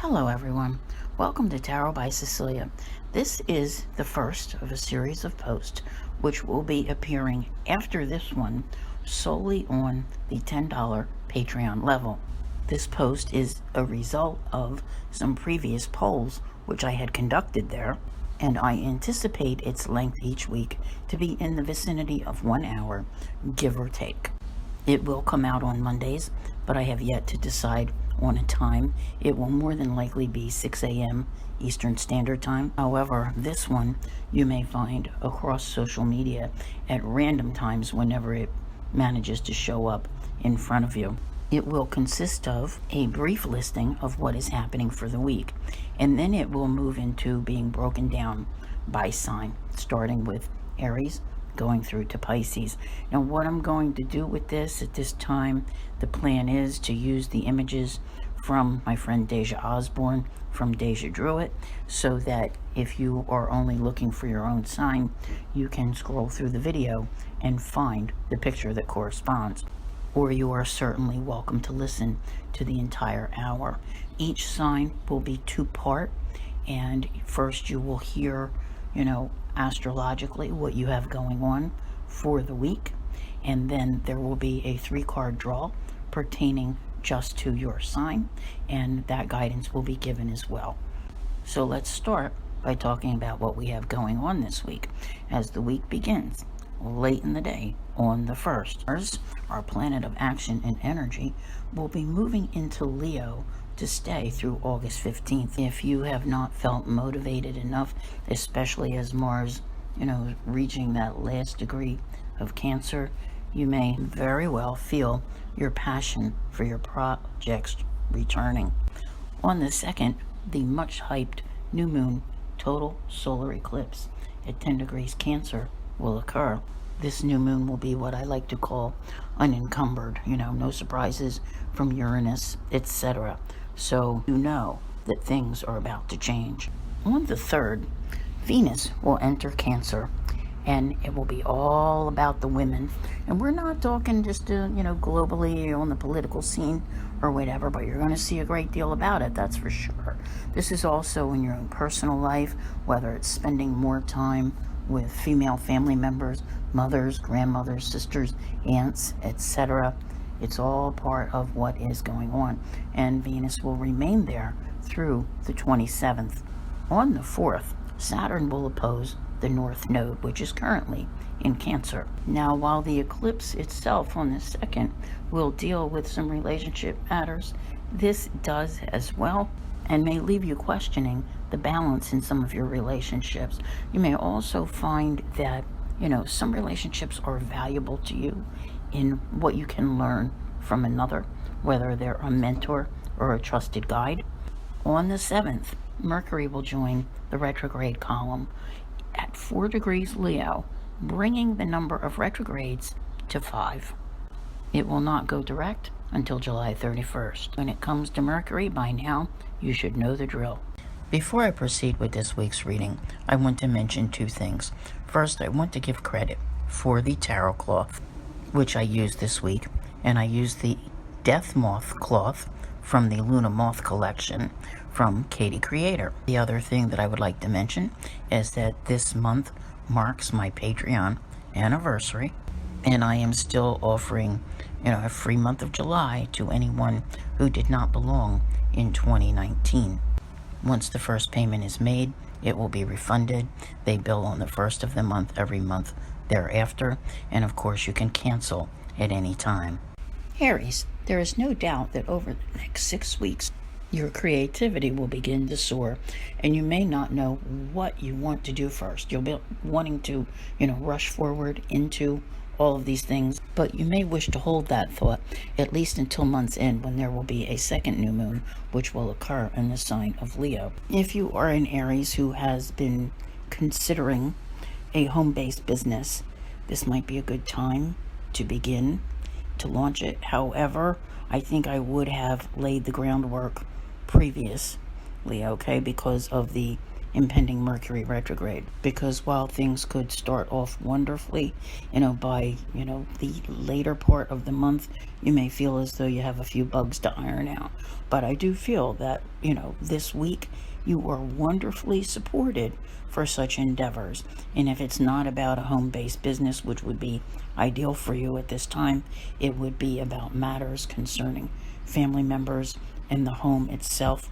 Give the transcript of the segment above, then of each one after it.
Hello everyone, welcome to Tarot by Cecilia. This is the first of a series of posts which will be appearing after this one solely on the $10 Patreon level. This post is a result of some previous polls which I had conducted there, and I anticipate its length each week to be in the vicinity of 1 hour, give or take. It will come out on Mondays, but I have yet to decide on a time. It will more than likely be 6 a.m. Eastern Standard Time. However, this one you may find across social media at random times whenever it manages to show up in front of you. It will consist of a brief listing of what is happening for the week, and then it will move into being broken down by sign, starting with Aries, going through to Pisces. Now, what I'm going to do with this at this time, the plan is to use the images from my friend Deja Osborne from Deja Drew It, so that if you are only looking for your own sign, you can scroll through the video and find the picture that corresponds. Or you are certainly welcome to listen to the entire hour. Each sign will be two-part, and first you will hear, astrologically what you have going on for the week, and then there will be a 3-card draw pertaining just to your sign, and that guidance will be given as well. So let's start by talking about what we have going on this week. As the week begins late in the day on the 1st, our planet of action and energy will be moving into Leo to stay through August 15th. If you have not felt motivated enough, especially as Mars, reaching that last degree of Cancer, you may very well feel your passion for your projects returning. On the 2nd, the much hyped new moon total solar eclipse at 10 degrees Cancer will occur. This new moon will be what I like to call unencumbered, no surprises from Uranus, etc. So you know that things are about to change. On the 3rd, Venus will enter Cancer, and it will be all about the women. And we're not talking just globally on the political scene or whatever, but you're going to see a great deal about it, that's for sure. This is also in your own personal life, whether it's spending more time with female family members, mothers, grandmothers, sisters, aunts, etc. It's all part of what is going on, and Venus will remain there through the 27th. On the 4th, Saturn will oppose the North Node, which is currently in Cancer. Now, while the eclipse itself on the 2nd will deal with some relationship matters, this does as well, and may leave you questioning the balance in some of your relationships. You may also find that, some relationships are valuable to you in what you can learn from another, whether they're a mentor or a trusted guide. On the 7th, Mercury will join the retrograde column at 4 degrees Leo, bringing the number of retrogrades to 5. It will not go direct until July 31st. When it comes to Mercury, by now, you should know the drill. Before I proceed with this week's reading, I want to mention 2 things. First, I want to give credit for the tarot cloth, which I used this week, and I used the Death Moth cloth from the Luna Moth collection from Katie Creator. The other thing that I would like to mention is that this month marks my Patreon anniversary, and I am still offering, a free month of July to anyone who did not belong in 2019. Once the first payment is made, it will be refunded. They bill on the 1st of the month every month thereafter, and of course you can cancel at any time. Aries, there is no doubt that over the next 6 weeks, your creativity will begin to soar, and you may not know what you want to do first. You'll be wanting to, rush forward into all of these things, but you may wish to hold that thought at least until month's end, when there will be a 2nd new moon, which will occur in the sign of Leo. If you are an Aries who has been considering a home-based business, this might be a good time to begin to launch it. However, I think I would have laid the groundwork previously, okay, because of the impending Mercury retrograde. Because while things could start off wonderfully, by, the later part of the month, you may feel as though you have a few bugs to iron out. But I do feel that, this week you are wonderfully supported for such endeavors. And if it's not about a home-based business, which would be ideal for you at this time, it would be about matters concerning family members and the home itself.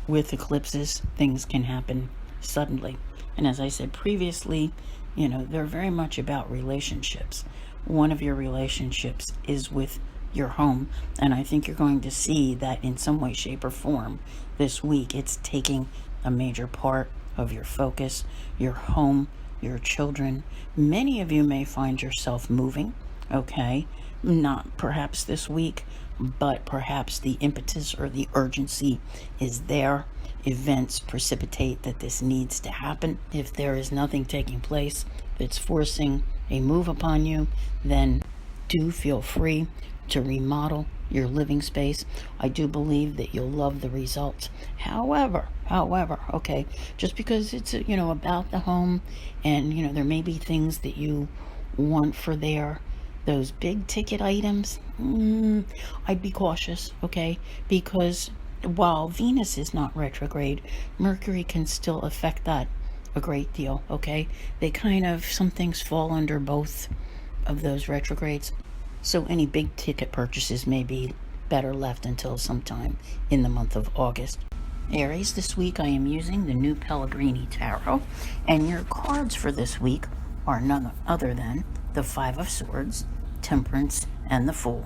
With eclipses, things can happen suddenly. And as I said previously, they're very much about relationships. One of your relationships is with your home, and I think you're going to see that in some way, shape, or form this week. It's taking a major part of your focus, your home, your children. Many of you may find yourself moving, okay? Not perhaps this week, but perhaps the impetus or the urgency is there. Events precipitate that this needs to happen. If there is nothing taking place that's forcing a move upon you, then do feel free to remodel your living space. I do believe that you'll love the results. However, okay, just because it's about the home, and there may be things that you want for those big ticket items, I'd be cautious, okay? Because while Venus is not retrograde, Mercury can still affect that a great deal, okay? Some things fall under both of those retrogrades. So any big ticket purchases may be better left until sometime in the month of August. Aries, this week I am using the new Pellegrini Tarot, and your cards for this week are none other than the Five of Swords, Temperance, and the Fool.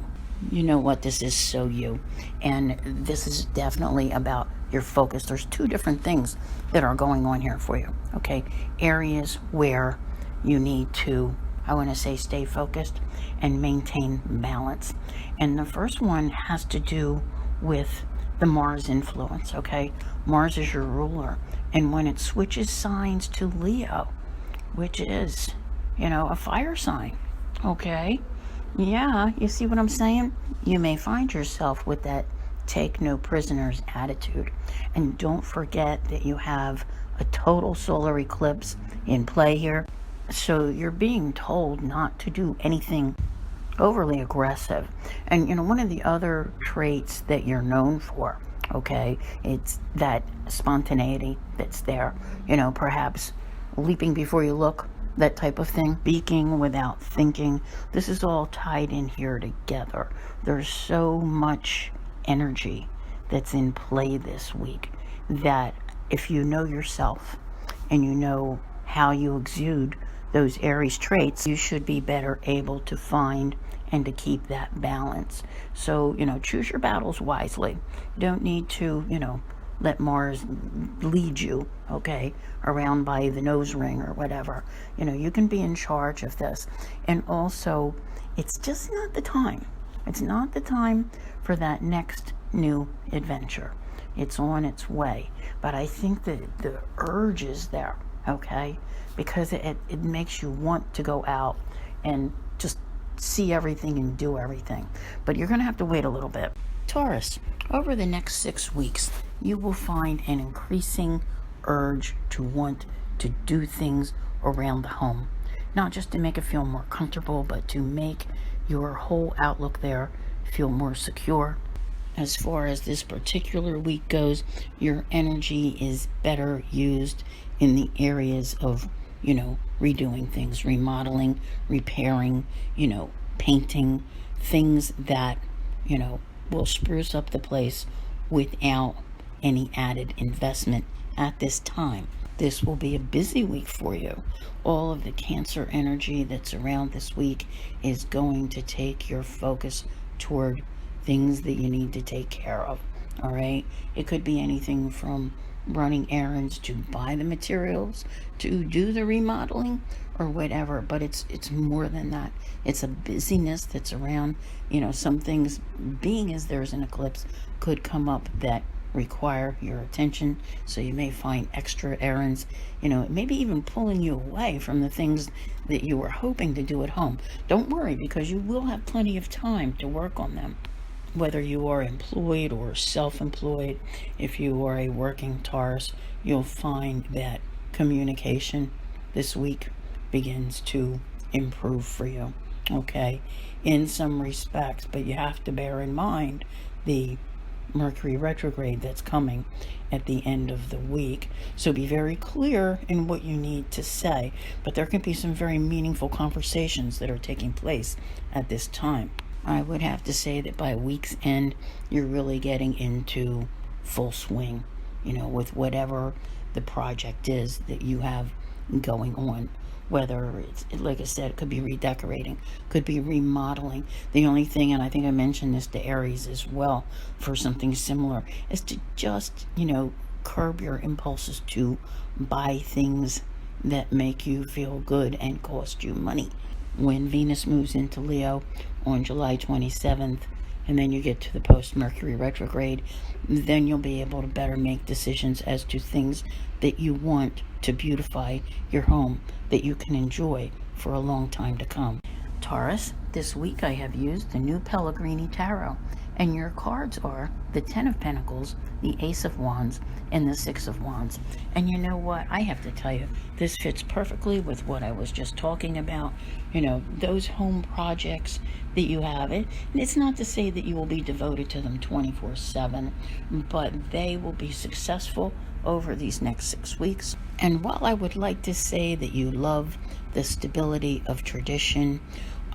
You know what, this is so you, and this is definitely about your focus. There's two different things that are going on here for you, okay? Areas where you need to, stay focused and maintain balance. And the first one has to do with the Mars influence, okay? Mars is your ruler, and when it switches signs to Leo, which is, a fire sign, okay? Yeah, you see what I'm saying? You may find yourself with that take no prisoners attitude. And don't forget that you have a total solar eclipse in play here. So you're being told not to do anything overly aggressive. And one of the other traits that you're known for, okay, it's that spontaneity that's there. Perhaps leaping before you look, that type of thing. Speaking without thinking. This is all tied in here together. There's so much energy that's in play this week that if you know yourself and you know how you exude those Aries traits, you should be better able to find and to keep that balance. So, choose your battles wisely. You don't need to, let Mars lead you, okay, around by the nose ring or whatever. You can be in charge of this. And also, it's just not the time. It's not the time for that next new adventure. It's on its way. But I think that the urge is there, okay, because it makes you want to go out and just see everything and do everything. But you're going to have to wait a little bit. Taurus, over the next 6 weeks, you will find an increasing urge to want to do things around the home. Not just to make it feel more comfortable, but to make your whole outlook there feel more secure. As far as this particular week goes, your energy is better used in the areas of, redoing things, remodeling, repairing, painting, things that, will spruce up the place without any added investment at this time. This will be a busy week for you. All of the Cancer energy that's around this week is going to take your focus toward things that you need to take care of. All right? It could be anything from running errands to buy the materials to do the remodeling or whatever, but it's more than that. It's a busyness that's around. Some things, being as there's an eclipse, could come up that require your attention, so you may find extra errands, maybe even pulling you away from the things that you were hoping to do at home. Don't worry, because you will have plenty of time to work on them. whether you are employed or self-employed, if you are a working Taurus, you'll find that communication this week begins to improve for you, okay, in some respects. But you have to bear in mind the Mercury retrograde that's coming at the end of the week. So be very clear in what you need to say. But there can be some very meaningful conversations that are taking place at this time. I would have to say that by week's end, you're really getting into full swing, with whatever the project is that you have going on. Whether it's, like I said, it could be redecorating, could be remodeling. The only thing, and I think I mentioned this to Aries as well, for something similar, is to just, curb your impulses to buy things that make you feel good and cost you money. When Venus moves into Leo on July 27th, and then you get to the post-Mercury retrograde, then you'll be able to better make decisions as to things that you want to beautify your home, that you can enjoy for a long time to come. Taurus, this week I have used the new Pellegrini Tarot, and your cards are the Ten of Pentacles, the Ace of Wands, and the Six of Wands. And you know what? I have to tell you, this fits perfectly with what I was just talking about. Those home projects that you have. And it's not to say that you will be devoted to them 24/7, but they will be successful over these next 6 weeks. And while I would like to say that you love the stability of tradition,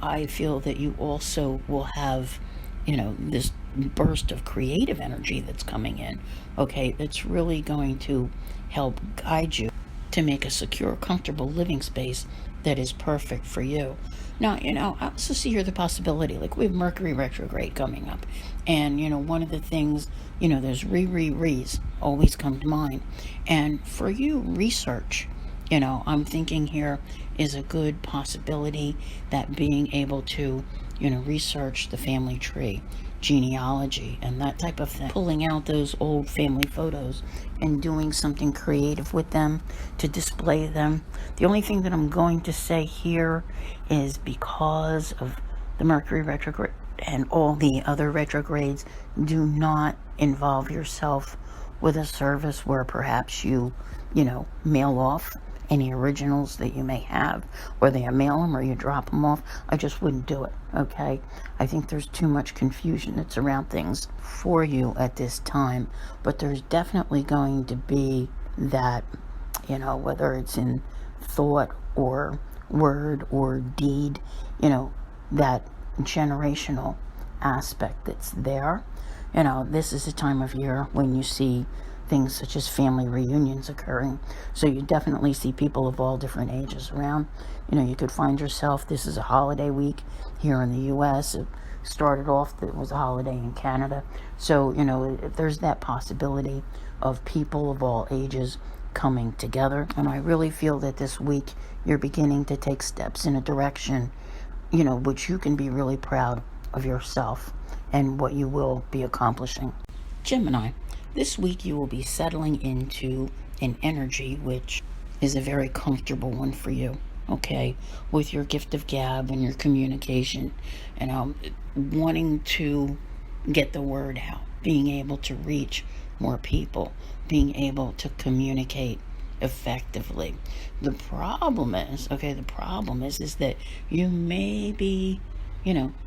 I feel that you also will have, this burst of creative energy that's coming in, okay, that's really going to help guide you to make a secure, comfortable living space that is perfect for you. Now, I also see here the possibility, like we have Mercury retrograde coming up, and, one of the things, there's re's always come to mind. And for you, research, I'm thinking here is a good possibility, that being able to, research the family tree, genealogy, and that type of thing, pulling out those old family photos and doing something creative with them to display them. The only thing that I'm going to say here is, because of the Mercury retrograde and all the other retrogrades, do not involve yourself with a service where perhaps you mail off any originals that you may have, whether you mail them or you drop them off. I just wouldn't do it, okay? I think there's too much confusion that's around things for you at this time. But there's definitely going to be that, whether it's in thought or word or deed, that generational aspect that's there. This is a time of year when you see things such as family reunions occurring. So you definitely see people of all different ages around. You could find yourself, this is a holiday week here in the U.S. It started off, it was a holiday in Canada. So, there's that possibility of people of all ages coming together. And I really feel that this week you're beginning to take steps in a direction, which you can be really proud of yourself and what you will be accomplishing. Gemini, this week you will be settling into an energy which is a very comfortable one for you, okay, with your gift of gab and your communication, wanting to get the word out, being able to reach more people, being able to communicate effectively. The problem is that you may be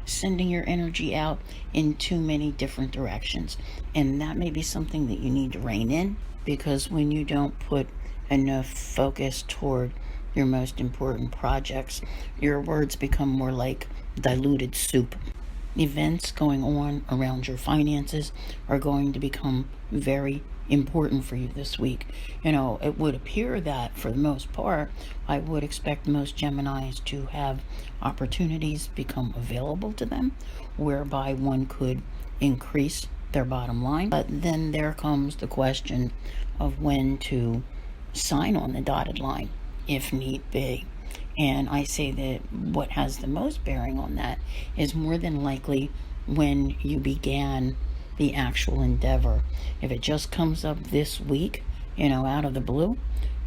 sending your energy out in too many different directions. And that may be something that you need to rein in, because when you don't put enough focus toward your most important projects, your words become more like diluted soup. Events going on around your finances are going to become very important for you this week. It would appear that for the most part, I would expect most Geminis to have opportunities become available to them, whereby one could increase their bottom line. But then there comes the question of when to sign on the dotted line, if need be. And I say that what has the most bearing on that is more than likely when you began the actual endeavor. If it just comes up this week, out of the blue,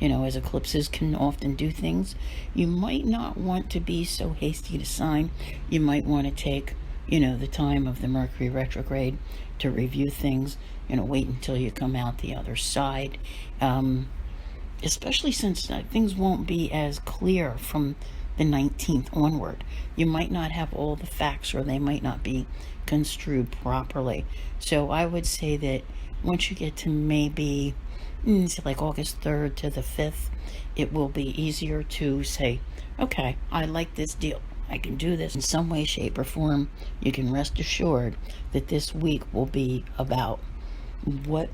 as eclipses can often do things, you might not want to be so hasty to sign. You might want to take, the time of the Mercury retrograde to review things, wait until you come out the other side. Especially since things won't be as clear from the 19th onward. You might not have all the facts, or they might not be construed properly. So I would say that once you get to maybe like August 3rd to the 5th, it will be easier to say, okay, I like this deal. I can do this in some way, shape, or form. You can rest assured that this week will be about what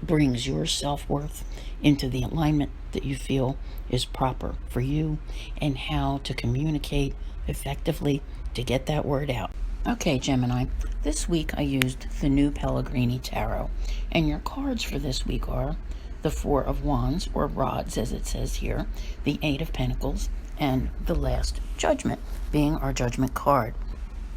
brings your self-worth into the alignment that you feel is proper for you, and how to communicate effectively to get that word out. Okay, Gemini, this week I used the new Pellegrini Tarot, and your cards for this week are the Four of Wands, or rods as it says here, the Eight of Pentacles, and the Last Judgment being our Judgment card.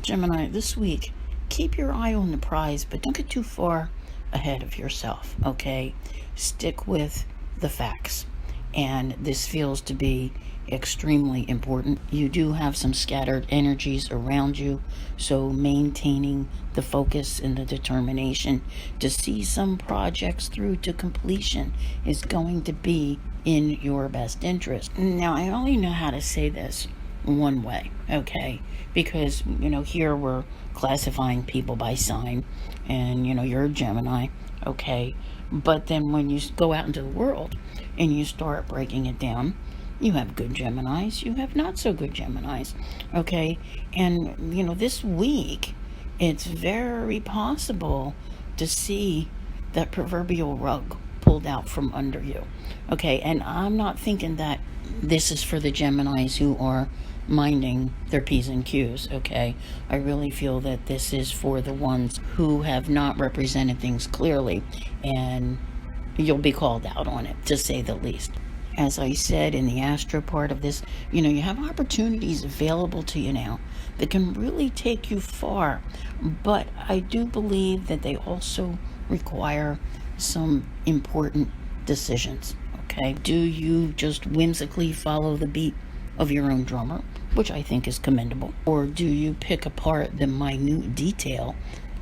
Gemini, this week, keep your eye on the prize, but don't get too far ahead of yourself, okay? Stick with the facts, and this feels to be extremely important. You do have some scattered energies around you, so maintaining the focus and the determination to see some projects through to completion is going to be in your best interest. Now, I only know how to say this one way, okay? Because, here we're classifying people by sign, and, you're a Gemini, okay? But then when you go out into the world and you start breaking it down, you have good Geminis, you have not so good Geminis, okay? And, this week, it's very possible to see that proverbial rug pulled out from under you, okay? And I'm not thinking that this is for the Geminis who are minding their P's and Q's, okay? I really feel that this is for the ones who have not represented things clearly, and you'll be called out on it, to say the least. As I said in the Astro part of this, you have opportunities available to you now that can really take you far, but I do believe that they also require some important decisions, okay? Do you just whimsically follow the beat of your own drummer, which I think is commendable, or do you pick apart the minute detail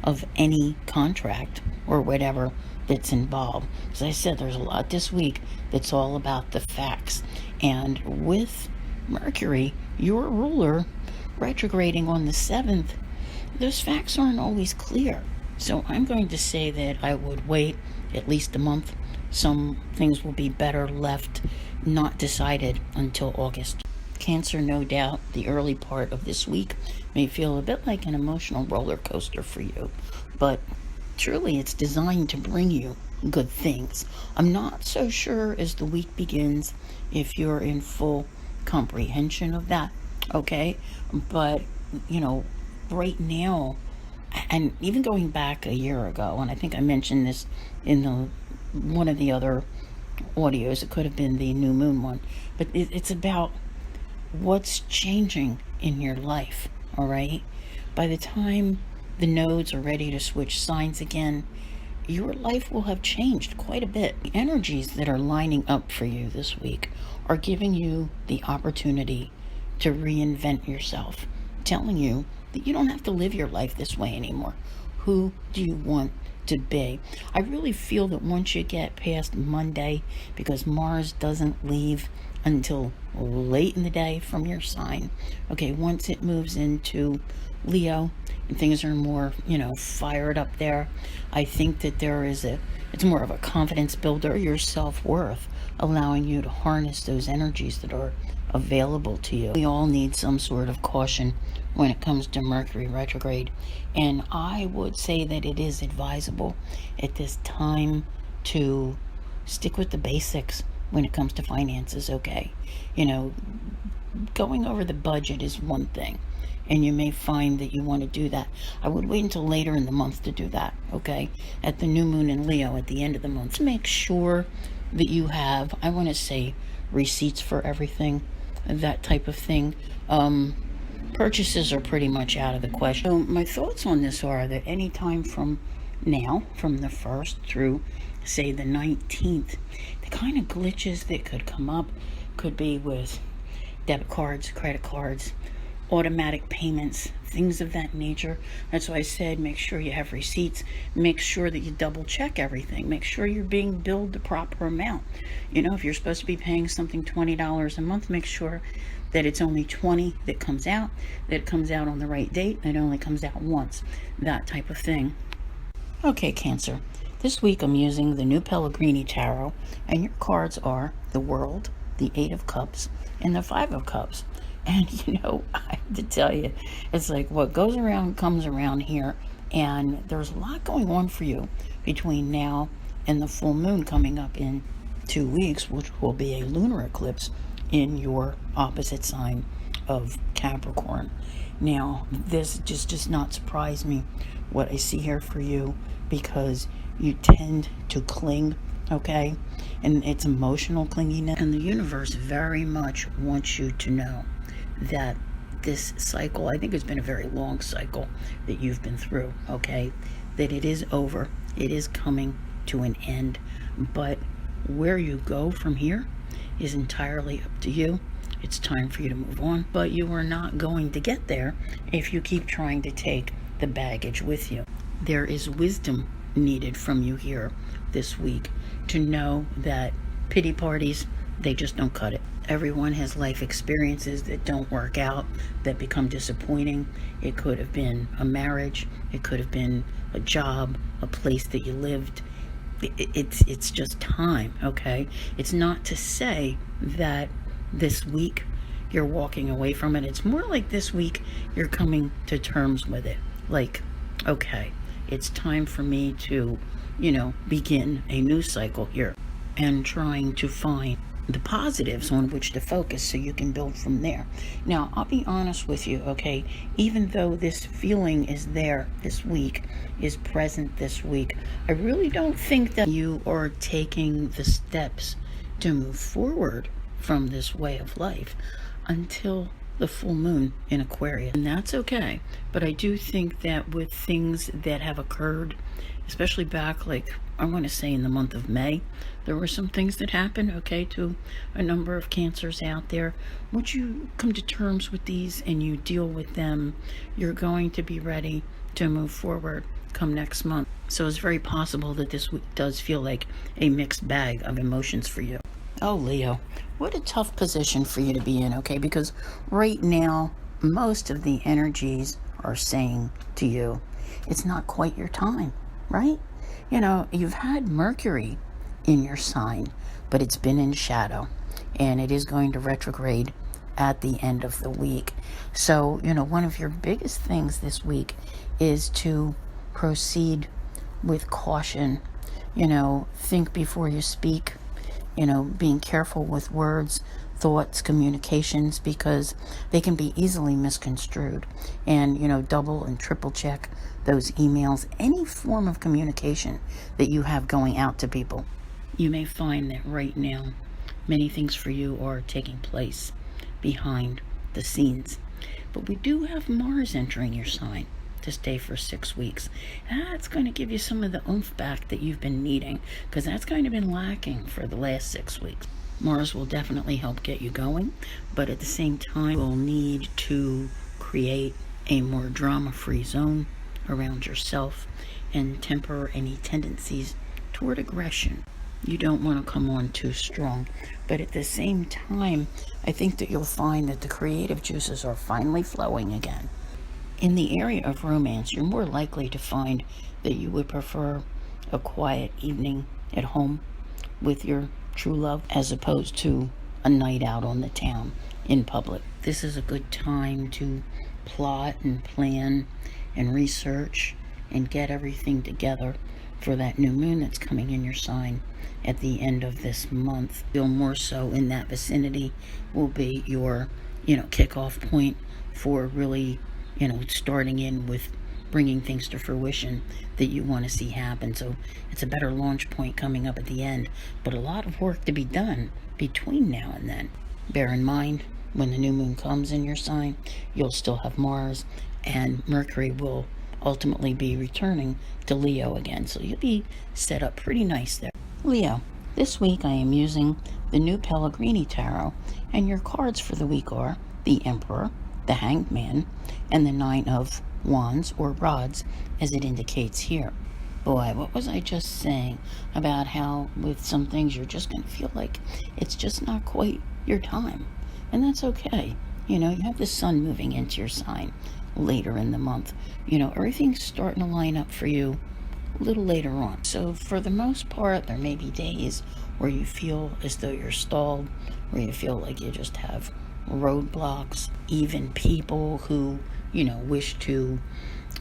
of any contract or whatever that's involved? As I said, there's a lot this week that's all about the facts, and with Mercury, your ruler, retrograding on the 7th, those facts aren't always clear. So I'm going to say that I would wait at least a month. Some things will be better left not decided until August. Cancer, no doubt, the early part of this week may feel a bit like an emotional roller coaster for you, but truly it's designed to bring you good things. I'm not so sure as the week begins if you're in full comprehension of that, okay? But, right now, and even going back a year ago, and I think I mentioned this in one of the other audios, it could have been the new moon one, but it's about what's changing in your life, all right? By the time the nodes are ready to switch signs again, your life will have changed quite a bit. The energies that are lining up for you this week are giving you the opportunity to reinvent yourself, telling you that you don't have to live your life this way anymore. Who do you want to be? I really feel that once you get past Monday, because Mars doesn't leave until late in the day from your sign, okay, once it moves into Leo and things are more, fired up there, I think that it's more of a confidence builder, your self-worth, allowing you to harness those energies that are available to you. We all need some sort of caution when it comes to Mercury retrograde, and I would say that it is advisable at this time to stick with the basics when it comes to finances, okay? Going over the budget is one thing, and you may find that you want to do that. I would wait until later in the month to do that, okay? At the new moon in Leo at the end of the month, to make sure that you have, I want to say, receipts for everything, that type of thing. Purchases are pretty much out of the question. So my thoughts on this are that any time from now, from the 1st through, say, the 19th, the kind of glitches that could come up could be with debit cards, credit cards, automatic payments, things of that nature. That's why I said make sure you have receipts, make sure that you double check everything, make sure you're being billed the proper amount. You know, if you're supposed to be paying something $20 a month, make sure that it's only 20 that comes out, that it comes out on the right date, that it only comes out once, that type of thing. Okay, Cancer. This week I'm using the new Pellegrini Tarot, and your cards are the World, the Eight of Cups, and the Five of Cups. And you know, I have to tell you, it's like what goes around comes around here, and there's a lot going on for you between now and the full moon coming up in 2 weeks, which will be a lunar eclipse in your opposite sign of Capricorn. Now, this just does not surprise me, what I see here for you, because you tend to cling, okay? And it's emotional clinginess. And the universe very much wants you to know that this cycle, I think it's been a very long cycle that you've been through, okay? That it is over. It is coming to an end. But where you go from here is entirely up to you. It's time for you to move on. But you are not going to get there if you keep trying to take the baggage with you. There is wisdom needed from you here this week to know that pity parties, they just don't cut it. Everyone has life experiences that don't work out, that become disappointing. It could have been a marriage, it could have been a job, a place that you lived. It's just time, okay? It's not to say that this week you're walking away from it. It's more like this week you're coming to terms with it. Like, okay, it's time for me to, you know, begin a new cycle here, and trying to find the positives on which to focus so you can build from there. Now, I'll be honest with you, okay? Even though this feeling is there this week, is present this week, I really don't think that you are taking the steps to move forward from this way of life until the full moon in Aquarius. And that's okay. But I do think that with things that have occurred, especially back, like, I want to say in the month of May, there were some things that happened, okay, to a number of Cancers out there. Once you come to terms with these and you deal with them, you're going to be ready to move forward come next month. So it's very possible that this week does feel like a mixed bag of emotions for you. Oh, Leo, what a tough position for you to be in, okay? Because right now, most of the energies are saying to you, it's not quite your time, right? You know, you've had Mercury in your sign, but it's been in shadow, and it is going to retrograde at the end of the week. So, you know, one of your biggest things this week is to proceed with caution. You know, think before you speak. You know, being careful with words, thoughts, communications, because they can be easily misconstrued. And, you know, double and triple check those emails, any form of communication that you have going out to people. You may find that right now, many things for you are taking place behind the scenes. But we do have Mars entering your sign to stay for 6 weeks. That's going to give you some of the oomph back that you've been needing, because that's kind of been lacking for the last 6 weeks. Mars will definitely help get you going, but at the same time, you'll need to create a more drama-free zone around yourself and temper any tendencies toward aggression. You don't want to come on too strong, but at the same time, I think that you'll find that the creative juices are finally flowing again. In the area of romance, you're more likely to find that you would prefer a quiet evening at home with your true love as opposed to a night out on the town in public. This is a good time to plot and plan and research and get everything together for that new moon that's coming in your sign at the end of this month. Feel more so in that vicinity will be your, you know, kickoff point for really, you know, starting in with bringing things to fruition that you want to see happen. So it's a better launch point coming up at the end, but a lot of work to be done between now and then. Bear in mind, when the new moon comes in your sign, you'll still have Mars, and Mercury will ultimately be returning to Leo again. So you'll be set up pretty nice there. Leo, this week I am using the new Pellegrini Tarot, and your cards for the week are the Emperor, the Hanged Man, and the Nine of Wands or rods, as it indicates here. Boy, what was I just saying about how with some things you're just going to feel like it's just not quite your time. And that's okay. You know, you have the sun moving into your sign later in the month. You know, everything's starting to line up for you a little later on. So for the most part, there may be days where you feel as though you're stalled, where you feel like you just have roadblocks, even people who, you know, wish to,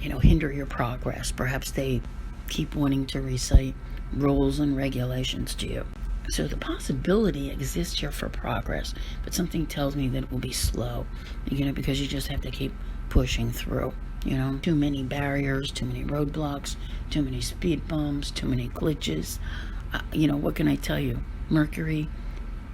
you know, hinder your progress. Perhaps they keep wanting to recite rules and regulations to you. So the possibility exists here for progress, but something tells me that it will be slow, you know, because you just have to keep pushing through. You know, too many barriers, too many roadblocks, too many speed bumps, too many glitches. You know, what can I tell you? Mercury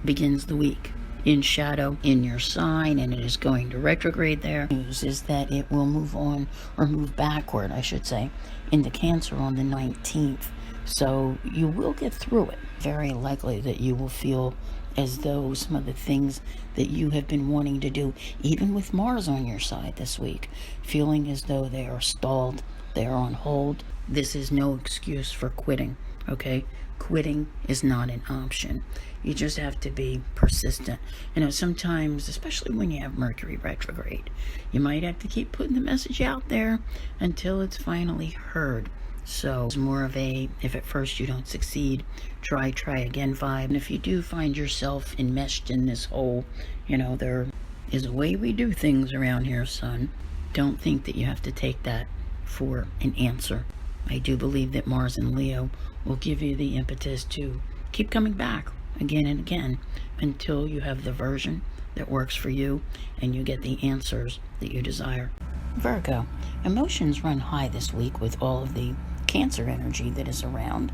begins the week in shadow in your sign, and it is going to retrograde there. News is that it will move on, or move backward, I should say, into Cancer on the 19th. So you will get through it. Very likely that you will feel as though some of the things that you have been wanting to do, even with Mars on your side this week, feeling as though they are stalled, they are on hold. This is no excuse for quitting, okay? Quitting is not an option. You just have to be persistent. You know, sometimes, especially when you have Mercury retrograde, you might have to keep putting the message out there until it's finally heard. So it's more of a, if at first you don't succeed, try again vibe. And if you do find yourself enmeshed in this whole, you know, there is a way we do things around here, son. Don't think that you have to take that for an answer. I do believe that Mars and Leo will give you the impetus to keep coming back again and again until you have the version that works for you and you get the answers that you desire. Virgo, emotions run high this week with all of the Cancer energy that is around.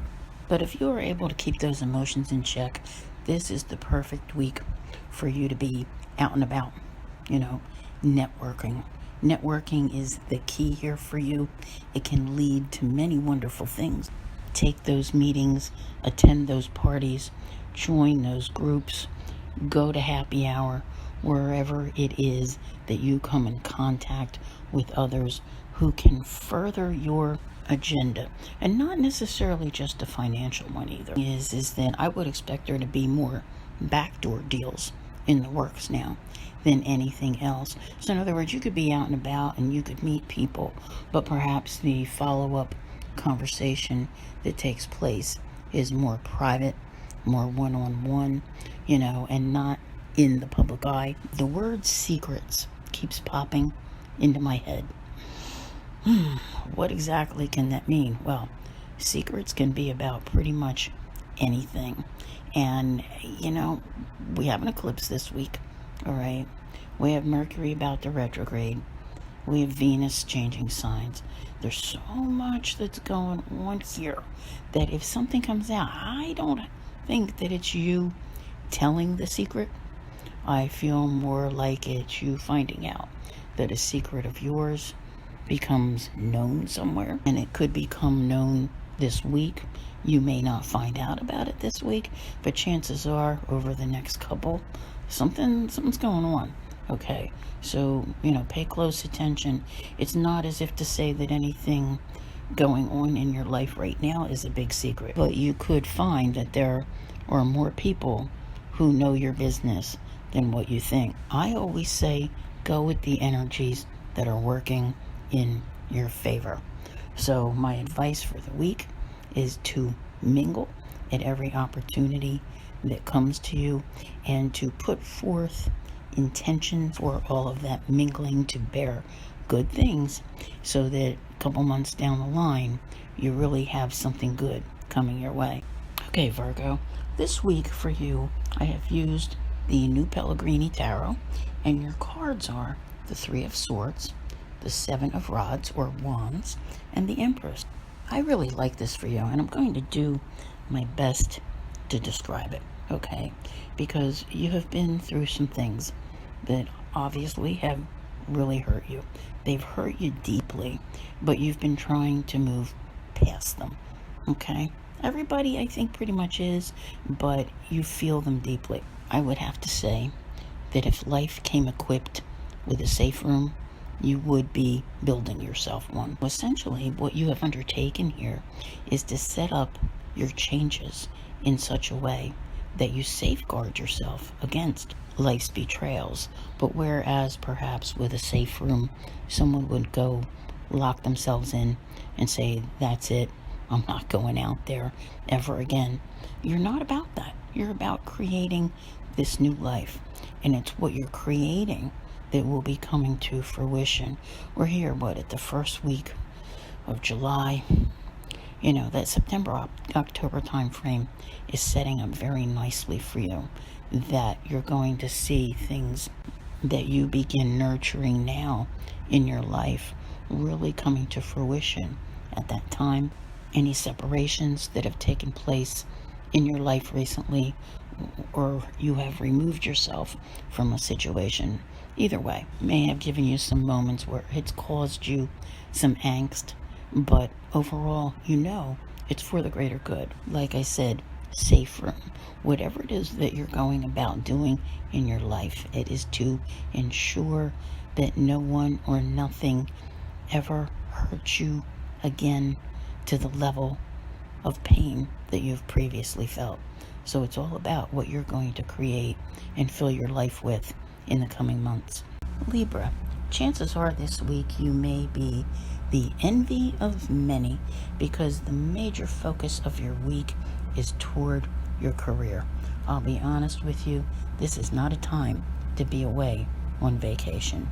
But if you are able to keep those emotions in check, this is the perfect week for you to be out and about, you know, networking. Networking is the key here for you. It can lead to many wonderful things. Take those meetings, attend those parties, join those groups, go to happy hour, wherever it is that you come in contact with others who can further your agenda, and not necessarily just a financial one either. Is that I would expect there to be more backdoor deals in the works now than anything else. So in other words, you could be out and about and you could meet people, but perhaps the follow-up conversation that takes place is more private, more one-on-one, you know, and not in the public eye. The word secrets keeps popping into my head. What exactly can that mean? Well, secrets can be about pretty much anything. And, you know, we have an eclipse this week, all right? We have Mercury about to retrograde. We have Venus changing signs. There's so much that's going on here that if something comes out, I don't think that it's you telling the secret. I feel more like it's you finding out that a secret of yours becomes known somewhere, and it could become known this week. You may not find out about it this week, but chances are over the next couple, something's going on. Okay, so, you know, pay close attention. It's not as if to say that anything going on in your life right now is a big secret, but you could find that there are more people who know your business than what you think. I always say go with the energies that are working in your favor. So my advice for the week is to mingle at every opportunity that comes to you and to put forth intention for all of that mingling to bear good things, so that a couple months down the line you really have something good coming your way. Okay, Virgo, this week for you I have used the New Pellegrini Tarot, and your cards are the Three of Swords, the Seven of Rods or Wands, and the Empress. I really like this for you, and I'm going to do my best to describe it, okay? Because you have been through some things that obviously have really hurt you. They've hurt you deeply, but you've been trying to move past them, okay? Everybody, I think, pretty much is, but you feel them deeply. I would have to say that if life came equipped with a safe room, you would be building yourself one. Essentially, what you have undertaken here is to set up your changes in such a way that you safeguard yourself against life's betrayals. But whereas perhaps with a safe room, someone would go lock themselves in and say, that's it, I'm not going out there ever again. You're not about that. You're about creating this new life. And it's what you're creating that will be coming to fruition. We're here, at the first week of July. That September, October time frame is setting up very nicely for you, that you're going to see things that you begin nurturing now in your life really coming to fruition at that time. Any separations that have taken place in your life recently, or you have removed yourself from a situation, either way, may have given you some moments where it's caused you some angst, but overall, it's for the greater good. Like I said, safe room. Whatever it is that you're going about doing in your life, it is to ensure that no one or nothing ever hurts you again to the level of pain that you've previously felt. So it's all about what you're going to create and fill your life with in the coming months. Libra, chances are this week you may be the envy of many because the major focus of your week is toward your career. I'll be honest with you, this is not a time to be away on vacation.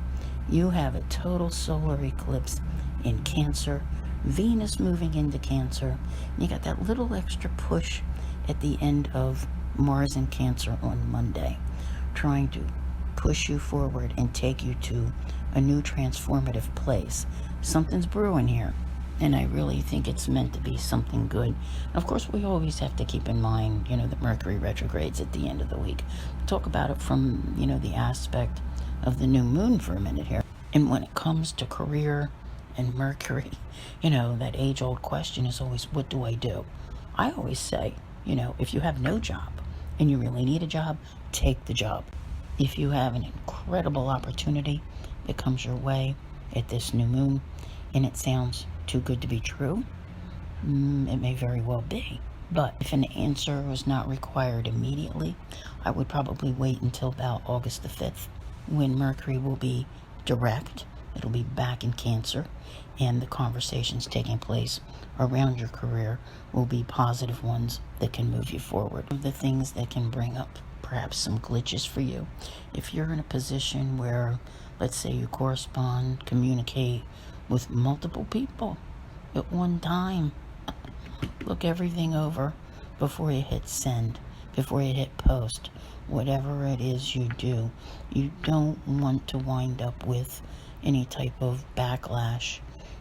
You have a total solar eclipse in Cancer, Venus moving into Cancer. You got that little extra push at the end of Mars in Cancer on Monday, trying to push you forward and take you to a new transformative place. Something's brewing here, and I really think it's meant to be something good. Of course, we always have to keep in mind, that Mercury retrogrades at the end of the week. Talk about it from, the aspect of the new moon for a minute here. And when it comes to career and Mercury, that age-old question is always, what do I do? I always say, if you have no job and you really need a job, take the job. If you have an incredible opportunity that comes your way at this new moon and it sounds too good to be true, it may very well be. But if an answer was not required immediately, I would probably wait until about August the 5th, when Mercury will be direct. It'll be back in Cancer, and the conversations taking place around your career will be positive ones that can move you forward. The things that can bring up perhaps some glitches for you. If you're in a position where, let's say, you correspond, communicate with multiple people at one time, look everything over before you hit send, before you hit post. Whatever it is you do, you don't want to wind up with any type of backlash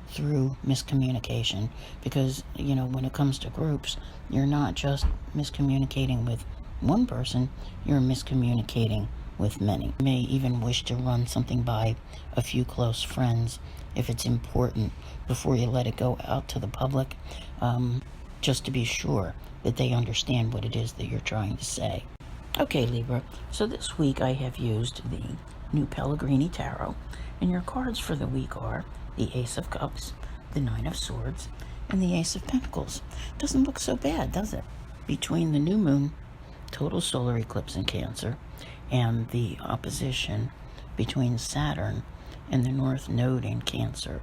through miscommunication, because when it comes to groups, you're not just miscommunicating with one person, you're miscommunicating with many. You may even wish to run something by a few close friends if it's important before you let it go out to the public, just to be sure that they understand what it is that you're trying to say. Okay, Libra, so this week I have used the new Pellegrini Tarot, and your cards for the week are the Ace of Cups, the Nine of Swords, and the Ace of Pentacles. Doesn't look so bad, does it? Between the new moon, total solar eclipse in Cancer, and the opposition between Saturn and the North Node in Cancer,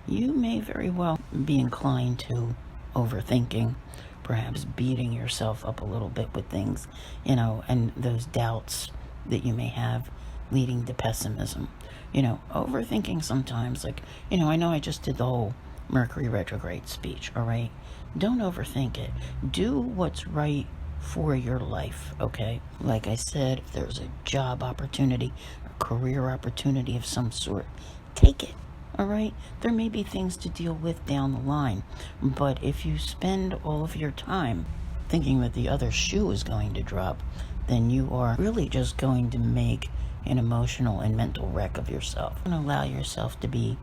you may very well be inclined to overthinking, perhaps beating yourself up a little bit with things, and those doubts that you may have leading to pessimism. Overthinking sometimes, I know I just did the whole Mercury retrograde speech, all right? Don't overthink it. Do what's right for your life, okay? Like I said, if there's a job opportunity, a career opportunity of some sort, take it, all right? There may be things to deal with down the line, but if you spend all of your time thinking that the other shoe is going to drop, then you are really just going to make an emotional and mental wreck of yourself. And allow yourself to be,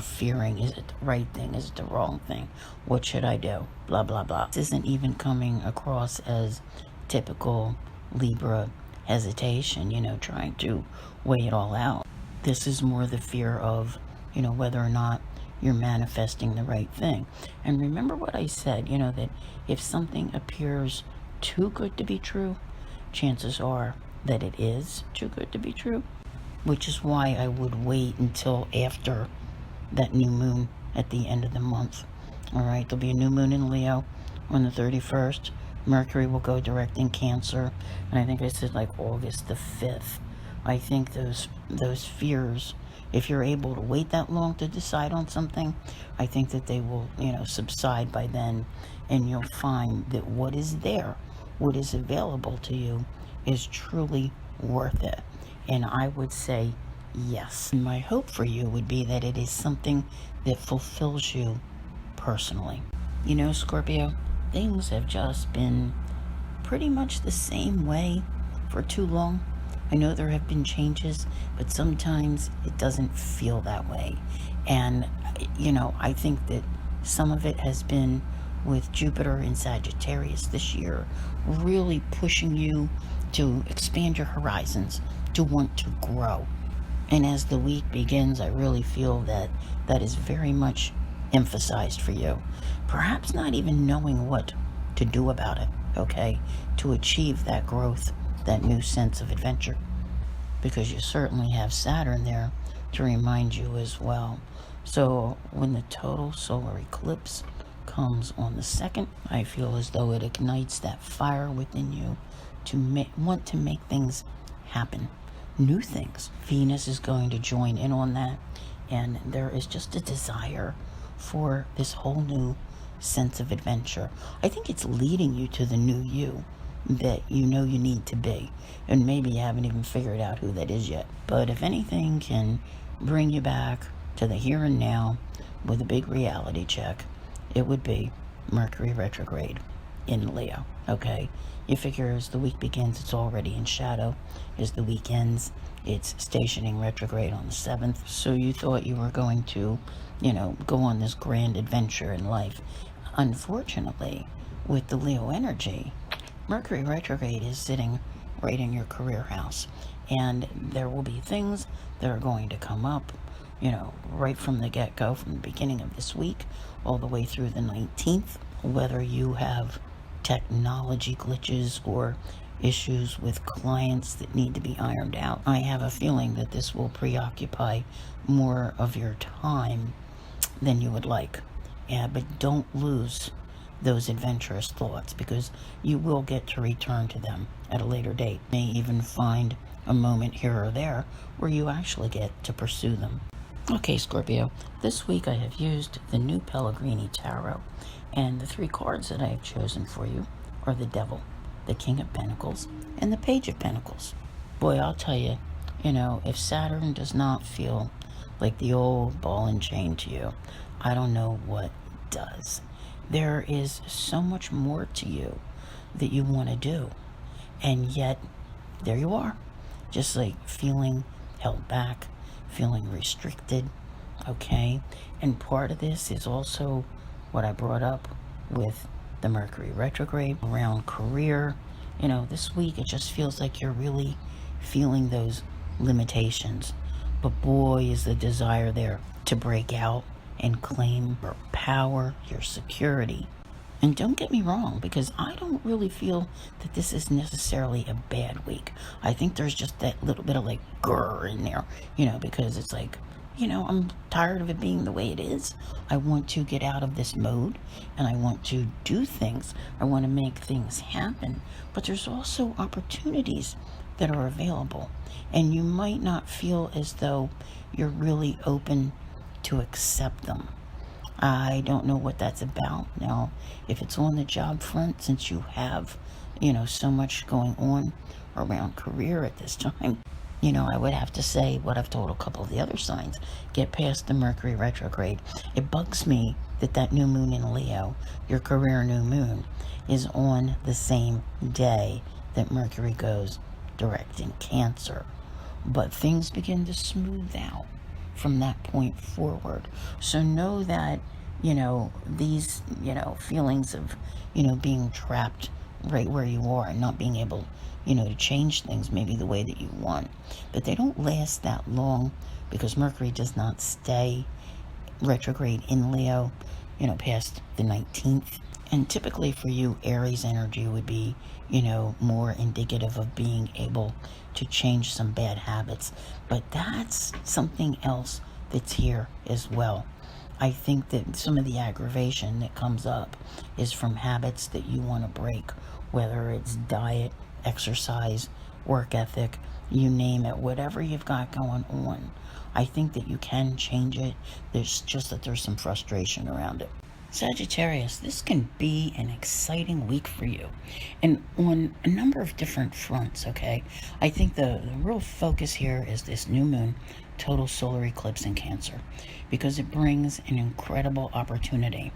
fearing, is it the right thing? Is it the wrong thing? What should I do? Blah, blah, blah. This isn't even coming across as typical Libra hesitation, trying to weigh it all out. This is more the fear of, whether or not you're manifesting the right thing. And remember what I said, that if something appears too good to be true, chances are that it is too good to be true, which is why I would wait until after that new moon at the end of the month. All right, there'll be a new moon in Leo on the 31st. Mercury will go direct in Cancer, and I think I said like August the 5th. I think those fears, if you're able to wait that long to decide on something, I think that they will, subside by then, and you'll find that what is there, what is available to you, is truly worth it. And I would say yes. My hope for you would be that it is something that fulfills you personally. Scorpio, things have just been pretty much the same way for too long. I know there have been changes, but sometimes it doesn't feel that way. And, I think that some of it has been with Jupiter in Sagittarius this year, really pushing you to expand your horizons, to want to grow. And as the week begins, I really feel that is very much emphasized for you. Perhaps not even knowing what to do about it, okay, to achieve that growth, that new sense of adventure, because you certainly have Saturn there to remind you as well. So when the total solar eclipse comes on the 2nd, I feel as though it ignites that fire within you to want to make things happen, new things. Venus is going to join in on that, and there is just a desire for this whole new sense of adventure. I think it's leading you to the new you that you need to be, and maybe you haven't even figured out who that is yet. But if anything can bring you back to the here and now with a big reality check, it would be Mercury retrograde in Leo, okay? You figure as the week begins, it's already in shadow. As the week ends, it's stationing retrograde on the 7th. So you thought you were going to, go on this grand adventure in life. Unfortunately, with the Leo energy, Mercury retrograde is sitting right in your career house. And there will be things that are going to come up, right from the get-go, from the beginning of this week, all the way through the 19th, whether you have technology glitches or issues with clients that need to be ironed out. I have a feeling that this will preoccupy more of your time than you would like. But don't lose those adventurous thoughts, because you will get to return to them at a later date. You may even find a moment here or there where you actually get to pursue them. Okay, Scorpio, this week I have used the New Pellegrini Tarot, and the 3 cards that I have chosen for you are the Devil, the King of Pentacles, and the Page of Pentacles. Boy, I'll tell you, if Saturn does not feel like the old ball and chain to you, I don't know what does. There is so much more to you that you want to do, and yet there you are, just like feeling held back, feeling restricted, okay? And part of this is also what I brought up with the Mercury retrograde around career. This week it just feels like you're really feeling those limitations. But boy, is the desire there to break out and claim your power, your security. And don't get me wrong, because I don't really feel that this is necessarily a bad week. I think there's just that little bit of like grr in there, because it's like, I'm tired of it being the way it is. I want to get out of this mode, and I want to do things. I want to make things happen. But there's also opportunities that are available, and you might not feel as though you're really open to accept them. I don't know what that's about. Now, if it's on the job front, since you have, so much going on around career at this time, I would have to say what I've told a couple of the other signs. Get past the Mercury retrograde. It bugs me that new moon in Leo, your career new moon, is on the same day that Mercury goes direct in Cancer. But things begin to smooth out from that point forward. So know that, these, feelings of, being trapped right where you are and not being able to change things maybe the way that you want. But they don't last that long because Mercury does not stay retrograde in Leo, past the 19th. And typically for you, Aries energy would be, more indicative of being able to change some bad habits. But that's something else that's here as well. I think that some of the aggravation that comes up is from habits that you want to break, whether it's diet, exercise, work ethic, you name it, whatever you've got going on. I think that you can change it. There's just that there's some frustration around it. Sagittarius, this can be an exciting week for you, and on a number of different fronts, okay? I think the real focus here is this new moon, total solar eclipse in Cancer, because it brings an incredible opportunity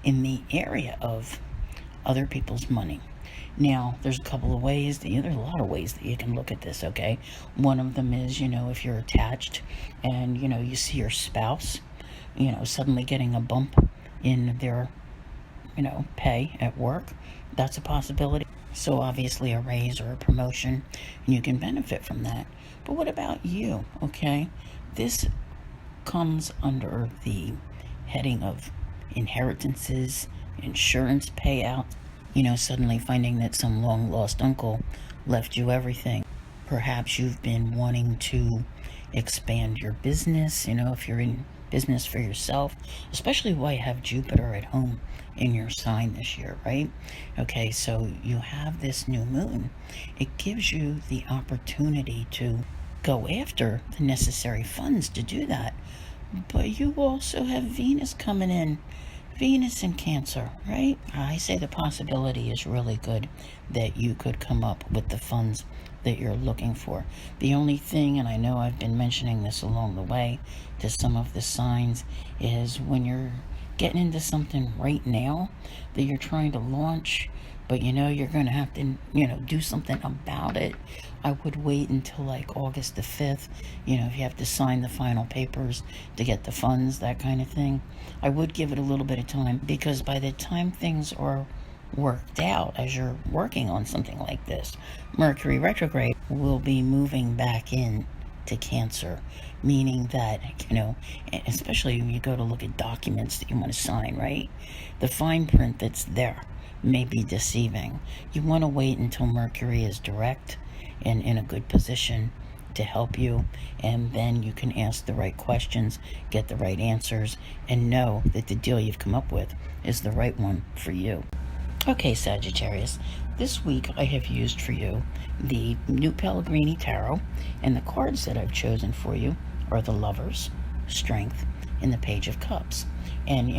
in the area of other people's money. Now, there's a couple of ways, there's a lot of ways that you can look at this, okay? One of them is, if you're attached and, you see your spouse, suddenly getting a bump in their, pay at work, that's a possibility. So obviously a raise or a promotion, and you can benefit from that. But what about you, okay? This comes under the heading of inheritances, insurance payouts, suddenly finding that some long-lost uncle left you everything. Perhaps you've been wanting to expand your business, if you're in business for yourself, especially while you have Jupiter at home in your sign this year, right? Okay, so you have this new moon. It gives you the opportunity to go after the necessary funds to do that. But you also have Venus coming in. Venus in Cancer, right? I say the possibility is really good that you could come up with the funds that you're looking for. The only thing, and I know I've been mentioning this along the way to some of the signs, is when you're getting into something right now that you're trying to launch, but you're going to have to, do something about it. I would wait until like August the 5th, if you have to sign the final papers to get the funds, that kind of thing. I would give it a little bit of time, because by the time things are worked out as you're working on something like this, Mercury retrograde will be moving back in to Cancer, meaning that, especially when you go to look at documents that you want to sign, right? The fine print that's there may be deceiving. You want to wait until Mercury is direct and in a good position to help you, and then you can ask the right questions, get the right answers, and know that the deal you've come up with is the right one for you. Okay, Sagittarius, this week I have used for you the New Pellegrini Tarot, and the cards that I've chosen for you are the Lovers, Strength, and the Page of Cups. And,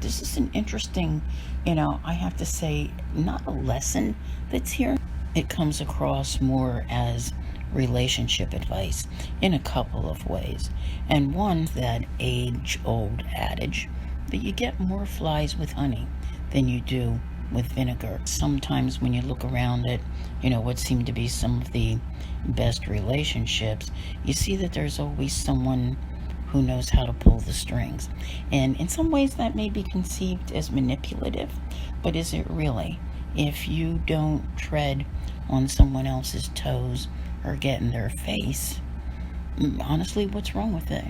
this is an interesting, I have to say, not a lesson that's here. It comes across more as relationship advice in a couple of ways. And one, that age-old adage that you get more flies with honey than you do with vinegar. Sometimes when you look around at, what seem to be some of the best relationships, you see that there's always someone who knows how to pull the strings. And in some ways that may be conceived as manipulative, but is it really? If you don't tread on someone else's toes or get in their face, honestly, what's wrong with it,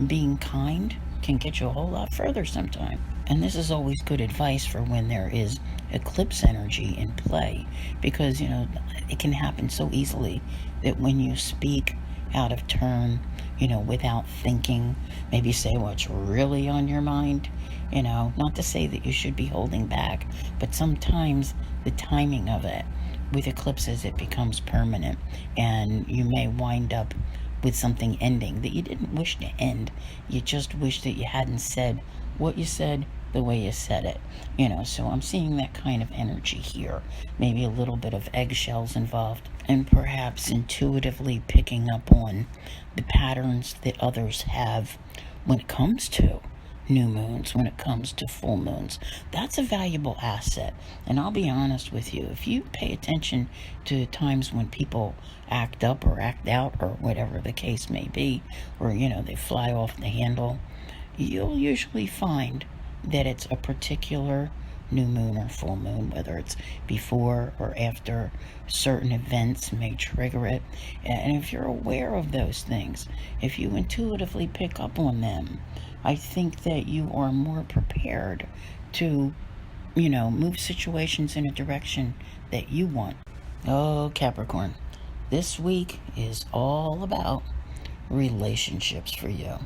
Being kind can get you a whole lot further sometimes. And this is always good advice for when there is eclipse energy in play, because, it can happen so easily that when you speak out of turn, without thinking, maybe say what's really on your mind, not to say that you should be holding back, but sometimes the timing of it, with eclipses, it becomes permanent, and you may wind up with something ending that you didn't wish to end. You just wish that you hadn't said what you said the way you said it, so I'm seeing that kind of energy here, maybe a little bit of eggshells involved, and perhaps intuitively picking up on the patterns that others have when it comes to new moons, when it comes to full moons. That's a valuable asset. And I'll be honest with you, if you pay attention to times when people act up or act out, or whatever the case may be, or they fly off the handle, you'll usually find that it's a particular new moon or full moon, whether it's before or after certain events may trigger it. And if you're aware of those things, if you intuitively pick up on them, I think that you are more prepared to, move situations in a direction that you want. Oh, Capricorn, this week is all about relationships for you.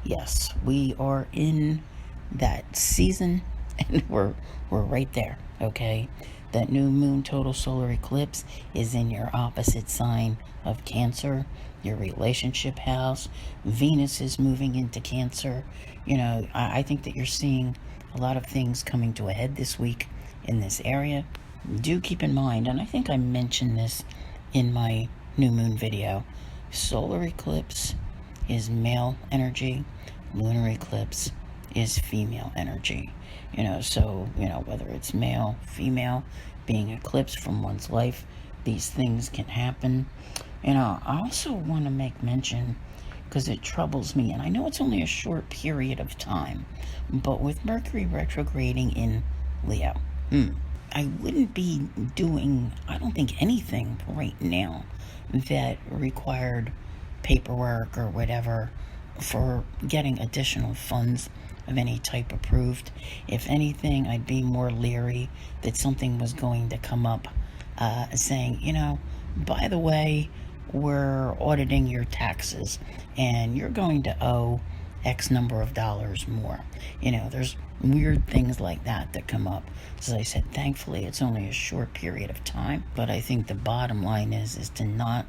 Yes, we are in that season, and we're right there, okay? That new moon total solar eclipse is in your opposite sign of Cancer, your relationship house. Venus is moving into Cancer. I think that you're seeing a lot of things coming to a head this week in this area. Do keep in mind, and I think I mentioned this in my new moon video, solar eclipse is male energy, lunar eclipse is female energy. So whether it's male, female, being eclipsed from one's life, these things can happen. I also want to make mention, because it troubles me, and I know it's only a short period of time, but with Mercury retrograding in Leo, I wouldn't be doing, I don't think, anything right now that required paperwork or whatever for getting additional funds of any type approved. If anything, I'd be more leery that something was going to come up saying, by the way, we're auditing your taxes and you're going to owe X number of dollars more. There's weird things like that come up. As I said, thankfully, it's only a short period of time, but I think the bottom line is to not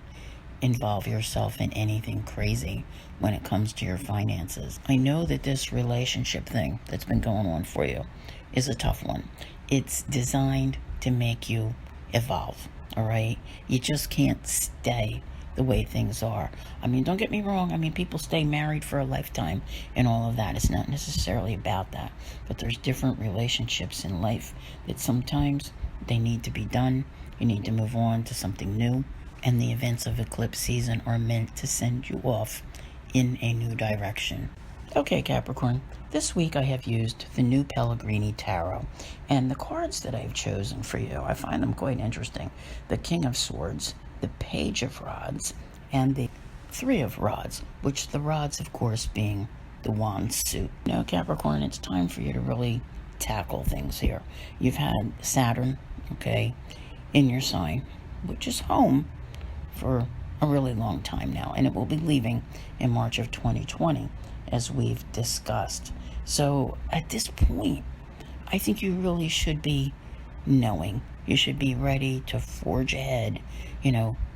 involve yourself in anything crazy when it comes to your finances. I know that this relationship thing that's been going on for you is a tough one. It's designed to make you evolve, all right? You just can't stay the way things are. Don't get me wrong. People stay married for a lifetime and all of that. It's not necessarily about that. But there's different relationships in life that sometimes they need to be done. You need to move on to something new. And the events of eclipse season are meant to send you off in a new direction. Okay, Capricorn, this week I have used the new Pellegrini Tarot, and the cards that I've chosen for you, I find them quite interesting. The King of Swords, the Page of Rods, and the Three of Rods, which the rods, of course, being the wand suit. Now, Capricorn, it's time for you to really tackle things here. You've had Saturn, okay, in your sign, which is home for a really long time now, and it will be leaving in March of 2020, as we've discussed. So at this point, I think you really should be knowing. You should be ready to forge ahead,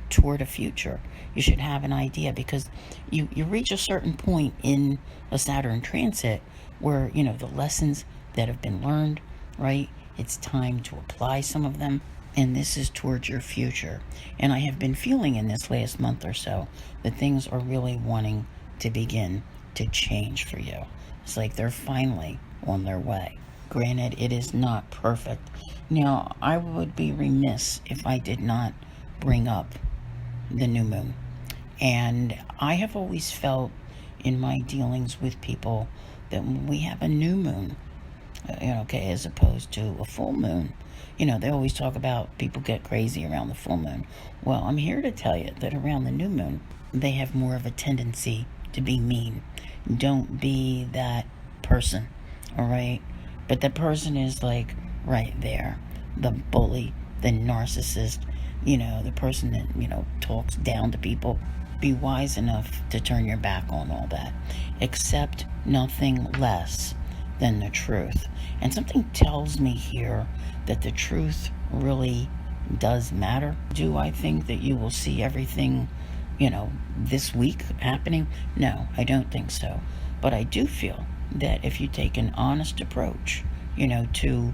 toward a future. You should have an idea, because you reach a certain point in a Saturn transit where, the lessons that have been learned, right? It's time to apply some of them. And this is towards your future. And I have been feeling in this last month or so that things are really wanting to begin to change for you. It's like they're finally on their way. Granted, it is not perfect. Now, I would be remiss if I did not bring up the new moon. And I have always felt in my dealings with people that when we have a new moon, as opposed to a full moon, they always talk about people get crazy around the full moon. Well, I'm here to tell you that around the new moon, they have more of a tendency to be mean. Don't be that person, all right? But that person is like right there. The bully, the narcissist, the person that, talks down to people. Be wise enough to turn your back on all that. Accept nothing less than the truth. And something tells me here that the truth really does matter. Do I think that you will see everything, this week happening? No, I don't think so. But I do feel that if you take an honest approach, to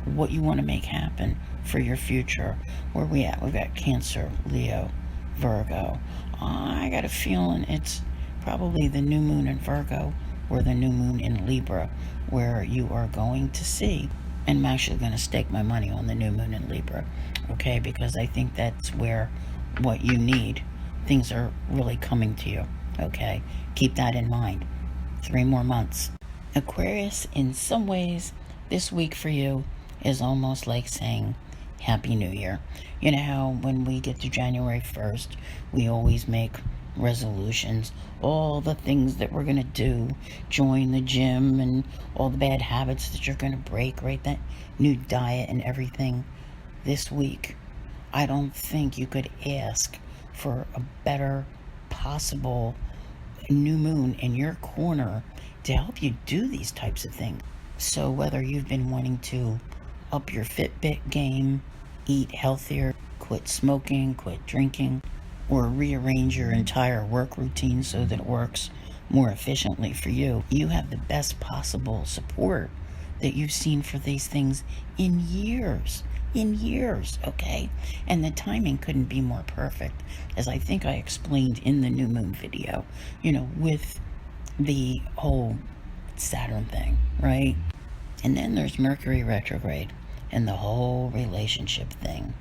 what you want to make happen for your future, where we at? We've got Cancer, Leo, Virgo. I got a feeling it's probably the new moon in Virgo or the new moon in Libra where you are going to see. And I'm actually going to stake my money on the new moon in Libra, okay? Because I think that's where what you need, things are really coming to you, okay? Keep that in mind. 3 more months. Aquarius, in some ways, this week for you is almost like saying Happy New Year. You know how when we get to January 1st, we always make resolutions, all the things that we're going to do, join the gym and all the bad habits that you're going to break, right? That new diet and everything. This week, I don't think you could ask for a better possible new moon in your corner to help you do these types of things. So whether you've been wanting to up your Fitbit game, eat healthier, quit smoking, quit drinking, or rearrange your entire work routine so that it works more efficiently for you, you have the best possible support that you've seen for these things in years. Okay? And the timing couldn't be more perfect, as I think I explained in the new moon video, with the whole Saturn thing, right? And then there's Mercury retrograde and the whole relationship thing.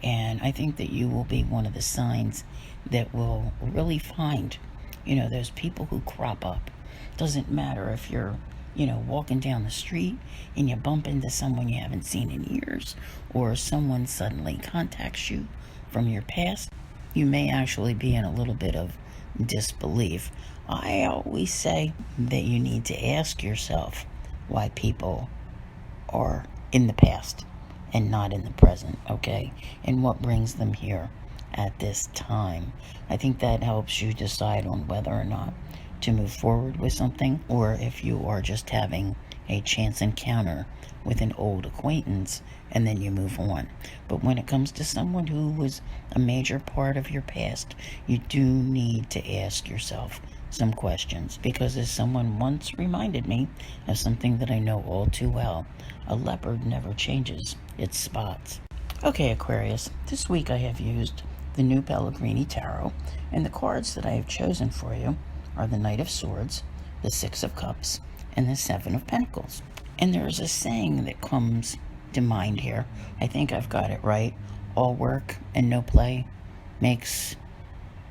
And I think that you will be one of the signs that will really find, those people who crop up. Doesn't matter if you're, walking down the street and you bump into someone you haven't seen in years, or someone suddenly contacts you from your past. You may actually be in a little bit of disbelief. I always say that you need to ask yourself why people are in the past and not in the present, okay? And what brings them here at this time. I think that helps you decide on whether or not to move forward with something, or if you are just having a chance encounter with an old acquaintance and then you move on. But when it comes to someone who was a major part of your past, you do need to ask yourself some questions, because as someone once reminded me of something that I know all too well, a leopard never changes its spots. Okay, Aquarius, this week I have used the new Pellegrini Tarot, and the cards that I have chosen for you are the Knight of Swords, the Six of Cups, and the Seven of Pentacles. And there's a saying that comes to mind here. I think I've got it right. All work and no play makes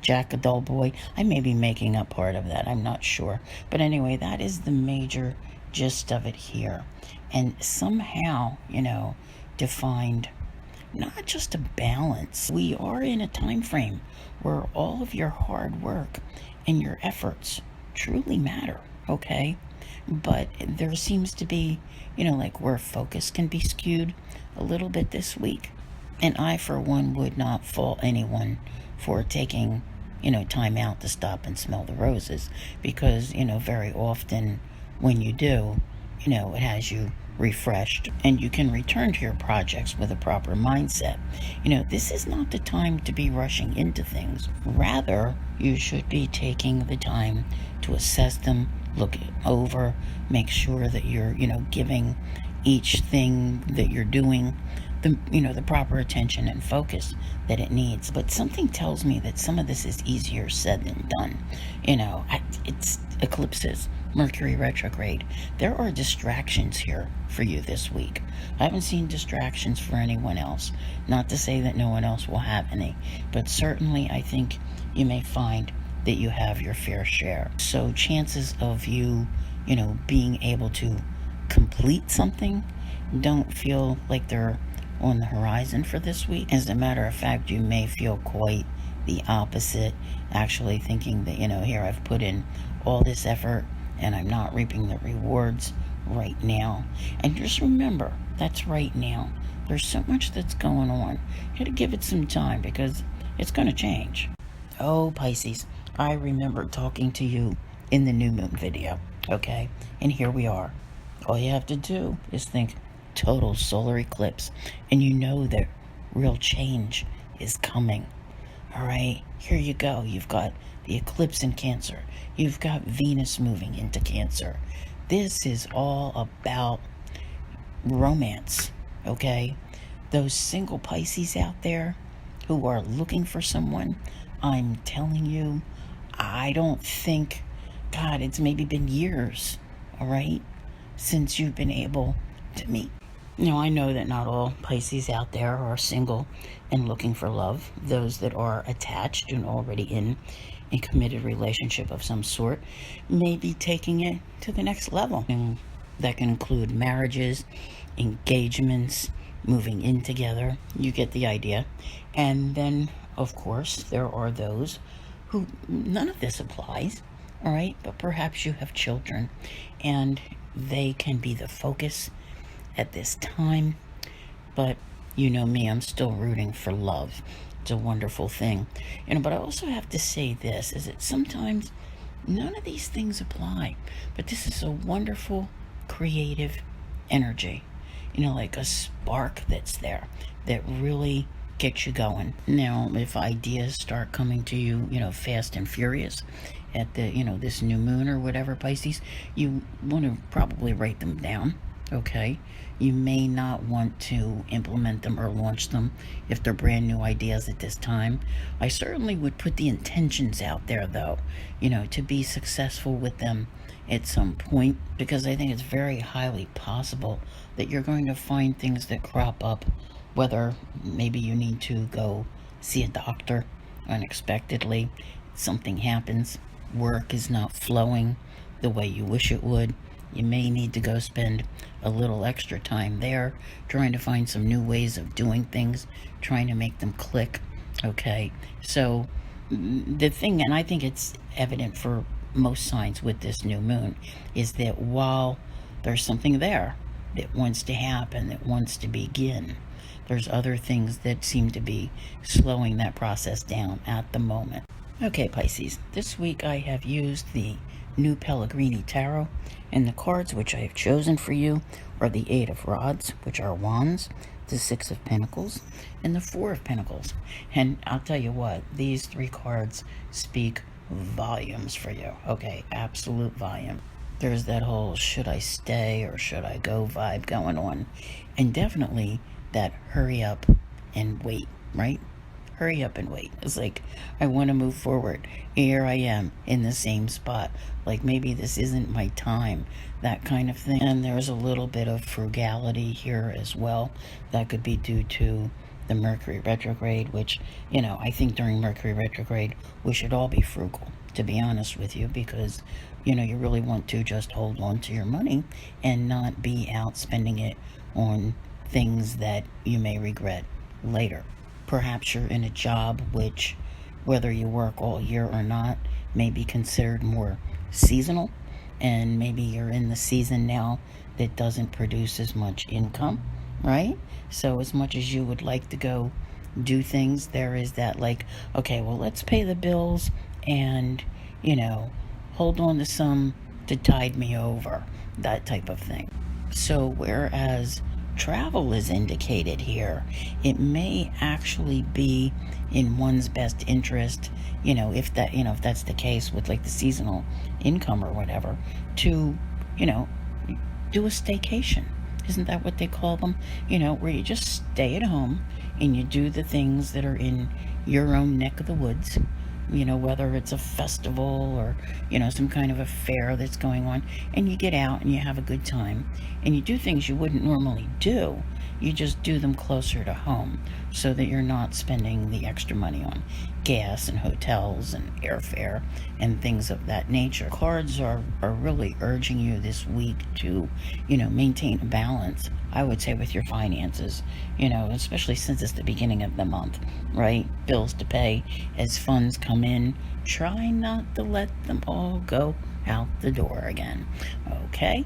Jack a dull boy. I may be making up part of that, I'm not sure. But anyway, that is the major gist of it here. And somehow, defined not just a balance. We are in a time frame where all of your hard work and your efforts truly matter, okay? But there seems to be, where focus can be skewed a little bit this week. And I, for one, would not fault anyone for taking, time out to stop and smell the roses. Because, very often when you do, it has you refreshed and you can return to your projects with a proper mindset. This is not the time to be rushing into things. Rather, you should be taking the time to assess them, look it over, make sure that you're, giving each thing that you're doing the proper attention and focus that it needs. But something tells me that some of this is easier said than done. It's eclipses, Mercury retrograde. There are distractions here for you this week. I haven't seen distractions for anyone else. Not to say that no one else will have any, but certainly I think you may find that you have your fair share. So chances of you, being able to complete something don't feel like they're on the horizon for this week. As a matter of fact, you may feel quite the opposite, actually thinking that, here I've put in all this effort and I'm not reaping the rewards right now. And just remember, that's right now. There's so much that's going on. You gotta give it some time because it's gonna change. Oh, Pisces, I remember talking to you in the new moon video, okay? And here we are. All you have to do is think total solar eclipse, and you know that real change is coming. All right, here you go. You've got the eclipse in Cancer. You've got Venus moving into Cancer. This is all about romance, okay? Those single Pisces out there who are looking for someone, I'm telling you, I don't think, God, it's maybe been years, all right, since you've been able to meet. I know that not all Pisces out there are single and looking for love. Those that are attached and already in a committed relationship of some sort may be taking it to the next level. And, That can include marriages, engagements, moving in together. You get the idea. And then, of course, there are those who none of this applies, all right? But perhaps you have children and they can be the focus at this time. But you know me, I'm still rooting for love. It's a wonderful thing. But I also have to say this, is that sometimes none of these things apply. But this is a wonderful, creative energy. Like a spark that's there that really gets you going. Now, if ideas start coming to you, fast and furious at the, this new moon or whatever, Pisces, you want to probably write them down, okay? You may not want to implement them or launch them if they're brand new ideas at this time. I certainly would put the intentions out there, though, to be successful with them at some point, because I think it's very highly possible that you're going to find things that crop up, whether maybe you need to go see a doctor unexpectedly, something happens, work is not flowing the way you wish it would. You may need to go spend a little extra time there trying to find some new ways of doing things, trying to make them click, okay? So the thing, and I think it's evident for most signs with this new moon, is that while there's something there that wants to happen, that wants to begin, there's other things that seem to be slowing that process down at the moment. Okay, Pisces, this week I have used the New Pellegrini Tarot, and the cards which I have chosen for you are the Eight of Rods, which are wands, the Six of Pentacles, and the Four of Pentacles. And I'll tell you what, these three cards speak volumes for you, okay? Absolute volume. There's that whole should I stay or should I go vibe going on, and definitely that hurry up and wait, right? Hurry up and wait. It's like, I want to move forward. Here I am in the same spot. Like maybe this isn't my time, that kind of thing. And there's a little bit of frugality here as well. That could be due to the Mercury retrograde, which, I think during Mercury retrograde, we should all be frugal, to be honest with you, because, you really want to just hold on to your money and not be out spending it on things that you may regret later. Perhaps you're in a job which, whether you work all year or not, may be considered more seasonal, and maybe you're in the season now that doesn't produce as much income, right? So as much as you would like to go do things, there is that like, okay, well, let's pay the bills and, hold on to some to tide me over, that type of thing. So whereas travel is indicated here, it may actually be in one's best interest, if that's the case with like the seasonal income or whatever, to, do a staycation. Isn't that what they call them? Where you just stay at home and you do the things that are in your own neck of the woods, whether it's a festival or, some kind of a fair that's going on, and you get out and you have a good time and you do things you wouldn't normally do. You just do them closer to home so that you're not spending the extra money on gas and hotels and airfare and things of that nature. Cards are really urging you this week to, maintain a balance, I would say, with your finances, especially since it's the beginning of the month, right? Bills to pay. As funds come in, try not to let them all go out the door again, okay?